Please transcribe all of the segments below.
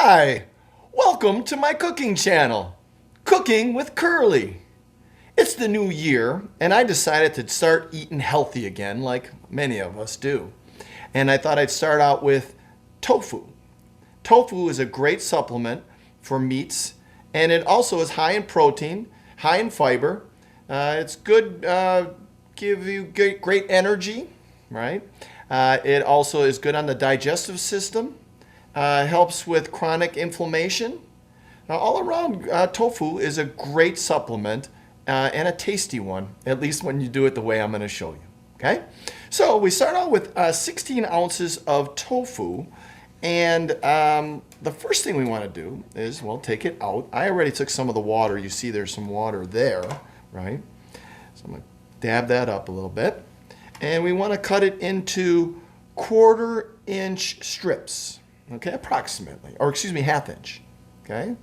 Hi, welcome to my cooking channel, Cooking with Curlee. It's the new year, and I decided to start eating healthy again, like many of us do. And I thought I'd start out with tofu. Tofu is a great supplement for meats, and it also is high in protein, high in fiber. It's good, give you great energy, right? It also is good on the digestive system. Helps with chronic inflammation. Now, all around, tofu is a great supplement and a tasty one, at least when you do it the way I'm going to show you. Okay? So we start out with 16 ounces of tofu. And the first thing we want to do is, well, take it out. I already took some of the water. You see there's some water there, right? So I'm going to dab that up a little bit. And we want to cut it into 1/4-inch strips. Okay, approximately, or excuse me, 1/2 inch. Okay,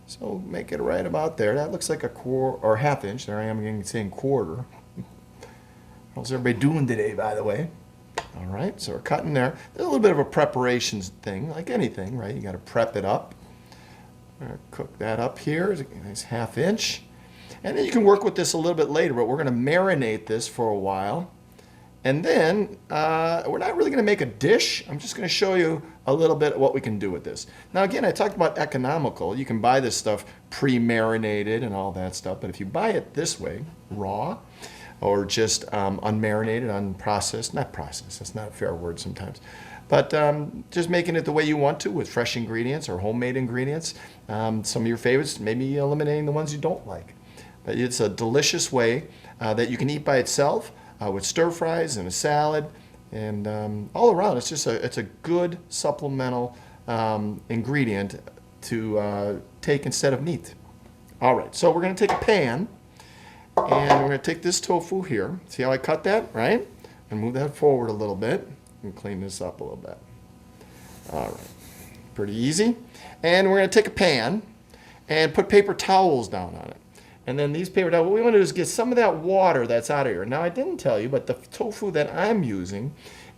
so make it right about there. That looks like a quarter or 1/2 inch. There I am again saying quarter. How's everybody doing today, by the way? All right, so we're cutting there. There's a little bit of a preparation thing, like anything, right? You got to prep it up. Cook that up here. It's a nice 1/2 inch, and then you can work with this a little bit later. But we're going to marinate this for a while. And then we're not really going to make a dish. I'm just going to show you a little bit of what we can do with this. Now, again, I talked about economical. You can buy this stuff pre-marinated and all that stuff. But if you buy it this way, raw, or just unmarinated, unprocessed, not processed, that's not a fair word sometimes, but just making it the way you want to with fresh ingredients or homemade ingredients. Some of your favorites, maybe eliminating the ones you don't like. But it's a delicious way that you can eat by itself. With stir fries and a salad, and all around, it's a good supplemental ingredient to take instead of meat. All right, so we're going to take a pan, and we're going to take this tofu here. See how I cut that, right? And move that forward a little bit and clean this up a little bit. All right, pretty easy. And we're going to take a pan and put paper towels down on it. And then these paper towels, what we want to do is get some of that water that's out of here. Now, I didn't tell you, but the tofu that I'm using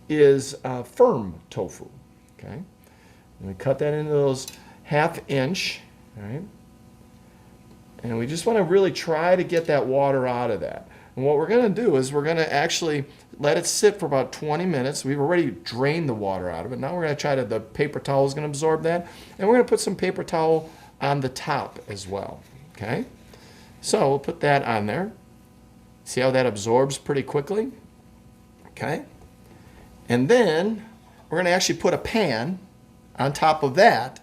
is firm tofu, okay? And we cut that into those 1/2 inch, right? And we just want to really try to get that water out of that. And what we're going to do is we're going to actually let it sit for about 20 minutes. We've already drained the water out of it. Now we're going to try to, the paper towel is going to absorb that. And we're going to put some paper towel on the top as well, okay? So we'll put that on there. See how that absorbs pretty quickly? Okay. And then we're going to actually put a pan on top of that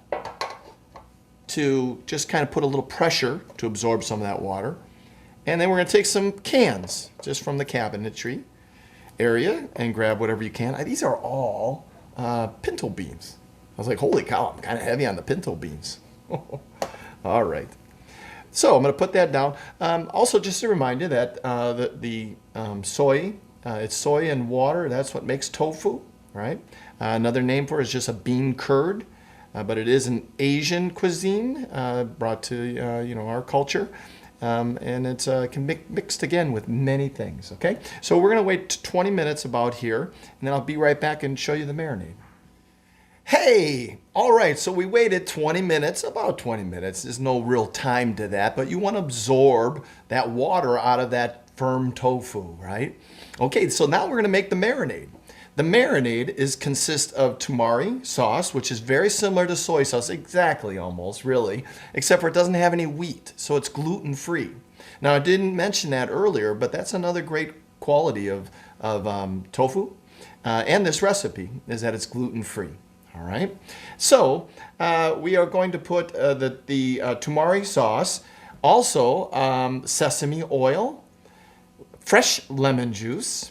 to just kind of put a little pressure to absorb some of that water. And then we're going to take some cans just from the cabinetry area and grab whatever you can. These are all pinto beans. I was like, holy cow, I'm kind of heavy on the pinto beans. All right. So I'm going to put that down. Also, just to remind you that the soy, it's soy and water. That's what makes tofu, right? Another name for it is just a bean curd, but it is an Asian cuisine brought to our culture, and it's can be mixed again with many things. Okay, so we're going to wait 20 minutes about here, and then I'll be right back and show you the marinade. Hey, all right, so we waited 20 minutes, about 20 minutes. There's no real time to that, but you want to absorb that water out of that firm tofu, right? Okay, so now we're going to make the marinade. The marinade consists of tamari sauce, which is very similar to soy sauce, exactly almost, really, except for it doesn't have any wheat, so it's gluten-free. Now, I didn't mention that earlier, but that's another great quality of tofu and this recipe is that it's gluten-free. All right, so we are going to put the tamari sauce, also sesame oil, fresh lemon juice,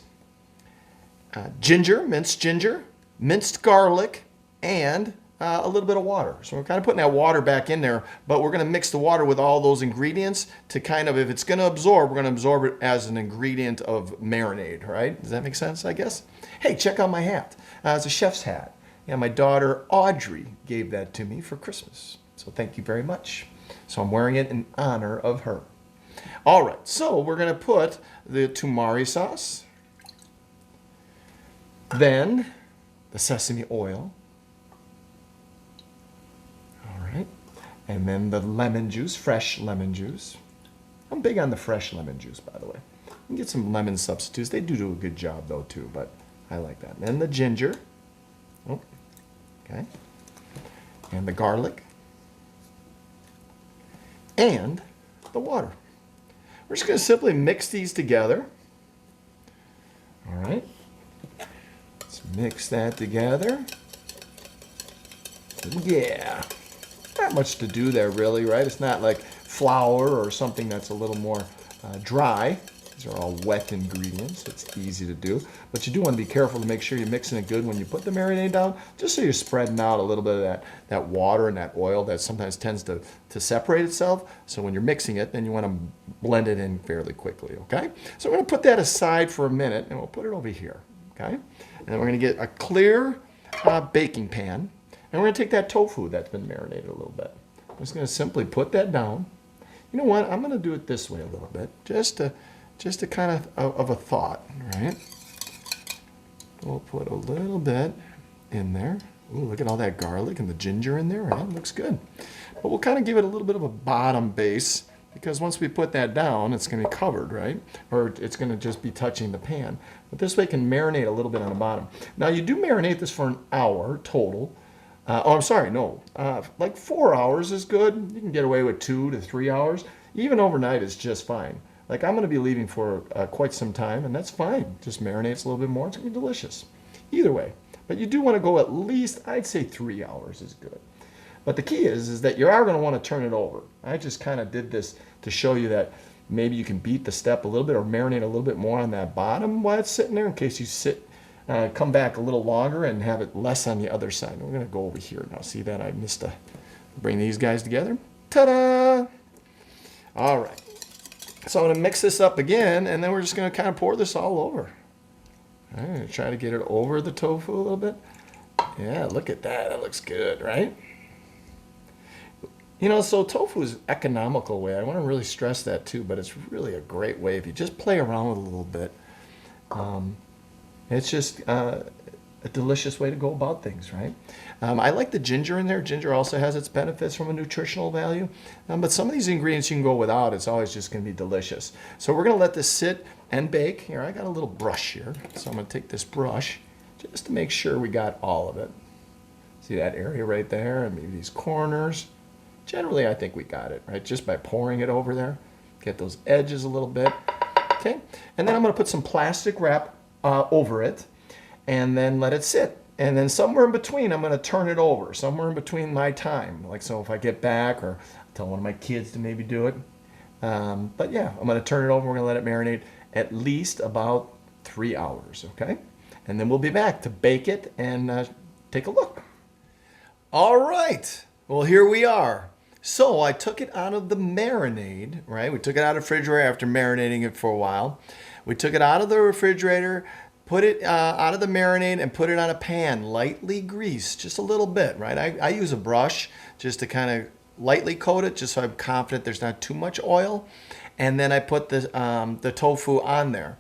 ginger, minced garlic, and a little bit of water. So we're kind of putting that water back in there, but we're going to mix the water with all those ingredients to kind of, if it's going to absorb, we're going to absorb it as an ingredient of marinade, right? Does that make sense, I guess? Hey, check out my hat. It's a chef's hat. Yeah, my daughter Audrey gave that to me for Christmas. So thank you very much. So I'm wearing it in honor of her. All right, so we're going to put the tamari sauce, then the sesame oil, And then the lemon juice, fresh lemon juice. I'm big on the fresh lemon juice, by the way. You can get some lemon substitutes. They do a good job, though, too, but I like that. And then the ginger. Oh, okay. And the garlic. And the water. We're just going to simply mix these together. All right. Let's mix that together. Yeah. Not much to do there, really, right? It's not like flour or something that's a little more dry. These are all wet ingredients. It's easy to do. But you do want to be careful to make sure you're mixing it good when you put the marinade down, just so you're spreading out a little bit of that water and that oil that sometimes tends to separate itself. So when you're mixing it, then you want to blend it in fairly quickly, okay? So we're going to put that aside for a minute, and we'll put it over here, okay? And then we're going to get a clear baking pan, and we're going to take that tofu that's been marinated a little bit. I'm just going to simply put that down. You know what? I'm going to do it this way a little bit, just to kind of a thought, right? We'll put a little bit in there. Ooh, look at all that garlic and the ginger in there, right? Looks good. But we'll kind of give it a little bit of a bottom base, because once we put that down, it's going to be covered, right? Or it's going to just be touching the pan. But this way it can marinate a little bit on the bottom. Now, you do marinate this for an hour total. I'm sorry, no. Like 4 hours is good. You can get away with 2 to 3 hours. Even overnight is just fine. Like, I'm going to be leaving for quite some time, and that's fine. Just marinates a little bit more. It's going to be delicious. Either way. But you do want to go at least, I'd say 3 hours is good. But the key is that you are going to want to turn it over. I just kind of did this to show you that maybe you can beat the step a little bit or marinate a little bit more on that bottom while it's sitting there in case you come back a little longer and have it less on the other side. We're going to go over here now. See that? I missed to bring these guys together. Ta-da! All right. So I'm going to mix this up again, and then we're just going to kind of pour this all over. I'm going to try to get it over the tofu a little bit. Yeah, look at that. That looks good, right? You know, so tofu is an economical way. I want to really stress that too, but it's really a great way if you just play around with it a little bit. It's just a delicious way to go about things, right? I like the ginger in there. Ginger also has its benefits from a nutritional value. But some of these ingredients you can go without. It's always just going to be delicious. So we're going to let this sit and bake. Here, I got a little brush here. So I'm going to take this brush just to make sure we got all of it. See that area right there? And maybe these corners. Generally, I think we got it, right? Just by pouring it over there. Get those edges a little bit. Okay? And then I'm going to put some plastic wrap over it and then let it sit. And then somewhere in between, I'm going to turn it over. Somewhere in between my time. Like, so if I get back or tell one of my kids to maybe do it. But yeah, I'm going to turn it over. We're going to let it marinate at least about 3 hours, okay? And then we'll be back to bake it and take a look. All right. Well, here we are. So I took it out of the marinade, right? We took it out of the refrigerator after marinating it for a while. We took it out of the refrigerator, put it out of the marinade, and put it on a pan, lightly greased, just a little bit, right? I use a brush just to kind of lightly coat it, just so I'm confident there's not too much oil. And then I put the tofu on there.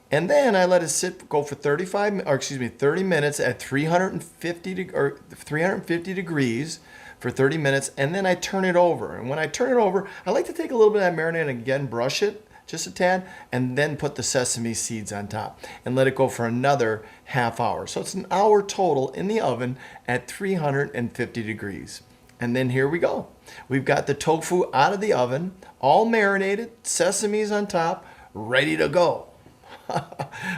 And then I let it go for 30 minutes at 350 degrees for 30 minutes, and then I turn it over. And when I turn it over, I like to take a little bit of that marinade and again brush it, just a tad, and then put the sesame seeds on top and let it go for another half hour. So it's an hour total in the oven at 350 degrees. And then here we go. We've got the tofu out of the oven, all marinated, sesames on top, ready to go.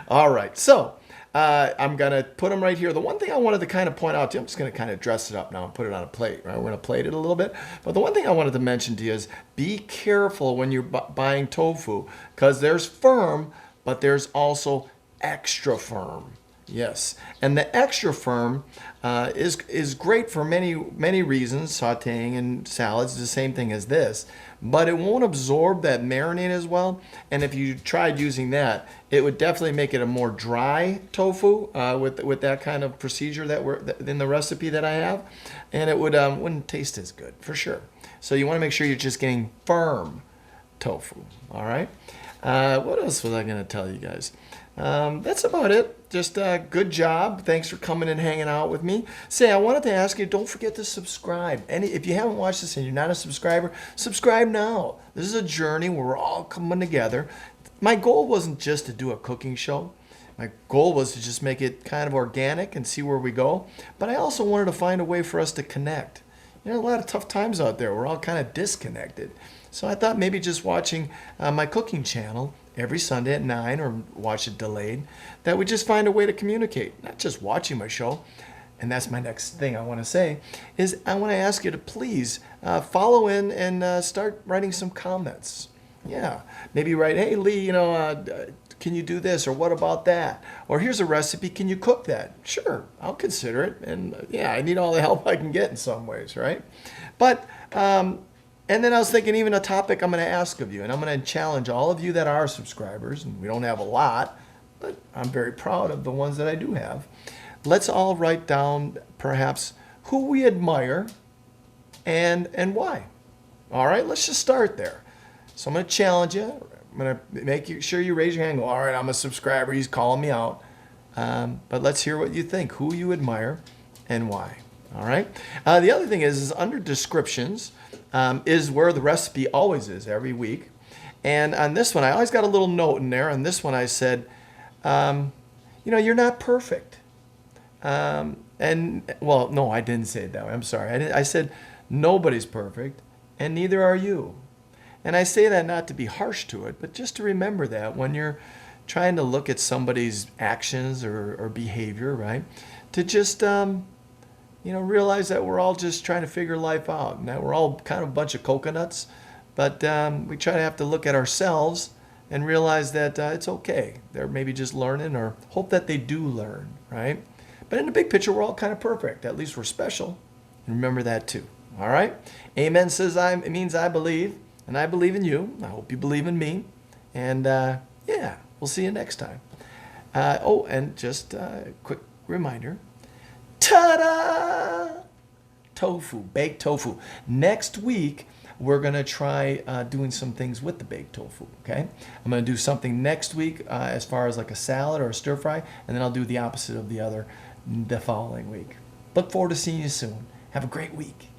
All right, so I'm going to put them right here. The one thing I wanted to kind of point out to you, I'm just going to kind of dress it up now and put it on a plate, right? We're going to plate it a little bit. But the one thing I wanted to mention to you is be careful when you're buying tofu, because there's firm, but there's also extra firm. Yes, and the extra firm is great for many reasons. Sautéing and salads is the same thing as this, but it won't absorb that marinade as well. And if you tried using that, it would definitely make it a more dry tofu with that kind of procedure that in the recipe that I have, and it wouldn't taste as good for sure. So you want to make sure you're just getting firm tofu. All right. What else was I going to tell you guys? That's about it. Just good job. Thanks for coming and hanging out with me. Say, I wanted to ask you, don't forget to subscribe. If you haven't watched this and you're not a subscriber, subscribe now. This is a journey where we're all coming together. My goal wasn't just to do a cooking show. My goal was to just make it kind of organic and see where we go. But I also wanted to find a way for us to connect. A lot of tough times out there. We're all kind of disconnected. So I thought maybe just watching my cooking channel every Sunday at 9 or watch it delayed, that we just find a way to communicate, not just watching my show. And that's my next thing I want to say, is I want to ask you to please follow in and start writing some comments. Yeah, maybe write, hey Lee, can you do this, or what about that? Or here's a recipe, can you cook that? Sure, I'll consider it. And yeah, I need all the help I can get in some ways, right? But and then I was thinking even a topic I'm going to ask of you, and I'm going to challenge all of you that are subscribers, and we don't have a lot, but I'm very proud of the ones that I do have. Let's all write down perhaps who we admire and why. All right, let's just start there. So I'm going to challenge you. I'm going to make sure you raise your hand and go, all right, I'm a subscriber. He's calling me out. But let's hear what you think, who you admire and why. All right. The other thing is under descriptions is where the recipe always is every week. And on this one, I always got a little note in there. On this one, I said, you're not perfect. Well, no, I didn't say it that way. I'm sorry. I said, nobody's perfect, and neither are you. And I say that not to be harsh to it, but just to remember that when you're trying to look at somebody's actions or behavior, right? To just, realize that we're all just trying to figure life out, and that we're all kind of a bunch of coconuts. But we try to have to look at ourselves and realize that it's okay. They're maybe just learning, or hope that they do learn, right? But in the big picture, we're all kind of perfect. At least we're special. And remember that too. All right? Amen says it means I believe. And I believe in you. I hope you believe in me. And yeah, we'll see you next time. And just a quick reminder. Ta-da! Tofu, baked tofu. Next week, we're going to try doing some things with the baked tofu, okay? I'm going to do something next week as far as like a salad or a stir fry, and then I'll do the opposite of the following week. Look forward to seeing you soon. Have a great week.